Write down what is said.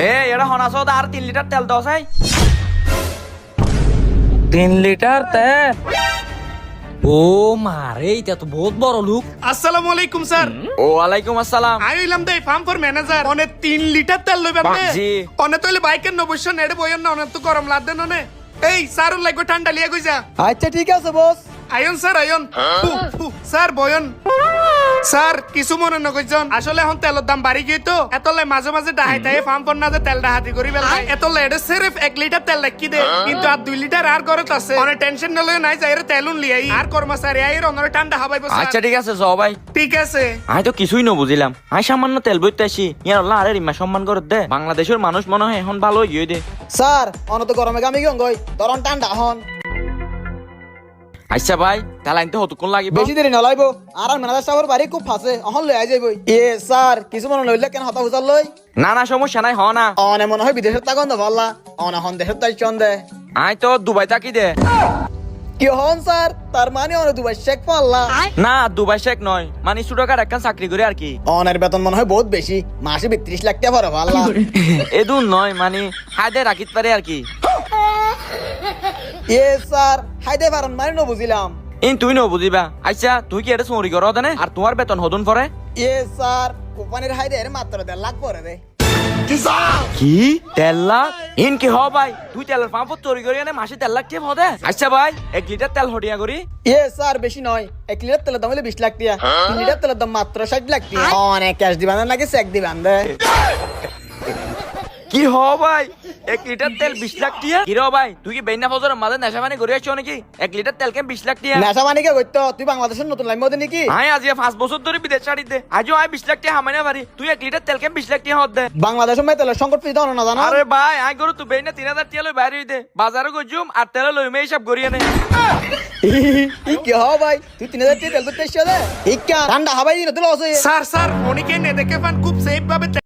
এটা হনাস আর 3 লিটার তেল দাও চাই। 3 লিটার তেল? ও মারে, এটা তো বহুত বড় লোক। আসসালামু আলাইকুম স্যার। ও ওয়ালাইকুম আসসালাম। আই হইলাম দে ফার্ম ফর ম্যানেজার। অনে 3 লিটার তেল লইবে আপনি? জি। অনে তইলে বাইকের নবশ্য নেড়ে বইন না, অনে তো গরম লাদ দেন অনে। এই স্যার লাগবে ঠান্ডা লিয়া কই যা। আচ্ছা ঠিক আছে বস। আয়ন স্যার আয়ন। স্যার বয়ন। স্যার কিছু মনে নকইজন, আসলে এখন তেলের দাম বাড়ি গিয়ে তো এতলে মাঝে মাঝে ডাহাইতাই ফার্ম ফর না যে তেল ডাহাতি করি বেলাই এতলে এটা সির্ফ 1 লিটার তেল রাখি দে, কিন্তু আর 2 লিটার আর গরত আছে। অনে টেনশন নলয় নাই যাইরে তেলুন লিয়াই আর কর্মচারী আইর অনরে ঠান্ডা হাবাইবো স্যার। আচ্ছা ঠিক আছে যাও ভাই। ঠিক আছে। আমি তো কিছুই না বুঝিলাম। আমি সামান্য তেল বইতে আসি, ইয়ার আল্লাহ আরে রিমা সম্মান করে দে। বাংলাদেশের মানুষ মনে হয় এখন ভালো হইয়ে দে। স্যার অনত গরমে গামি গই তরন ঠান্ডা হন। আচ্ছা ভাই, তেল আনতে কতক্ষণ লাগিব? বেশি দেরি নলাইবো। আর ম্যানেজার সাহেবের বাড়ি খুব ফাঁসে, অহন লই যাইব। স্যার কিছু মনে লইলে কেন হতা হুজার লই? না না সমস্যা নাই, হ না। অনে মনে হয় বিদেশের তাগন দে ভাল্লা, অনে হন দেশের তাই চন্দে। আমি তো দুবাই থাকি দে। কি হন স্যার? তার মানে অনে দুবাই শেখ পাল্লা? না দুবাই শেখ নয়, মানে ছোটকার একটা চাকরি করে আর কি। অনের বেতন মনে হয় বহুত বেশি, মাসে 32 লাখ টাকা ভরে ভাল্লা। এদুন নয়, মানে হায়দে রাখিত পারে আর কি। স্যার হাইদে পারন মানে ন বুঝিলাম। তুই ন বুঝিবা। আচ্ছা তুই কি এটা চুরি করো দেনে আর তোমার বেতন হদুন পরে? স্যার কোম্পানির হাইদে মাত্র 1.5 লাখ পরে দে। কি 1.5 লাখ? কি হ ভাই, তুই তেলের পাম্প চুরি করি এনে মাসে 1.5 লাখ টিপ হদে? আচ্ছা ভাই 1 লিটার তেল হটিয়া করি। স্যার বেশি নয়, 1 লিটার তেলের দাম হলে 20 লাখ টাকা, 3 লিটার তেলের দাম মাত্র 60 লাখ টাকা। অনেক ক্যাশ দিবান নাকি চেক দিবান দে? কি হ ভাই 1 লিটার তেল 20 লাখ টিয়া? কি র ভাই, তুই কি বেন্না ফজরের মাঝে নেশা পানি করে আসছো নাকি? 1 লিটার তেল কেন 20 লাখ টিয়া? নেশা মানে কে কইতো? তুই বাংলাদেশের নতুন লাইন মধ্যে নাকি? আয় আজ 5 বছর ধরে বিদেশ ছাড়ি দে, আজও আয় 20 লাখ টিয়া হামাইনা পারি। তুই 1 লিটার তেল কেন 20 লাখ টিয়া হদ দে? বাংলাদেশের মেয়ে তেলের সংকট পিতা না জানো? আরে ভাই আয় গরু তুই বেন্না 3000 টিয়া লই বাইরে দে, বাজারে গজুম আর তেল লই মে হিসাব করি এনে। ই কি হ ভাই, তুই 3000 টাকা তেল করতে এসছো দে? ঠান্ডা হাবাই দিন তুই লস হয়ে। স্যার স্যার অনেকে নে দেখে পান খুব সেফ ভাবে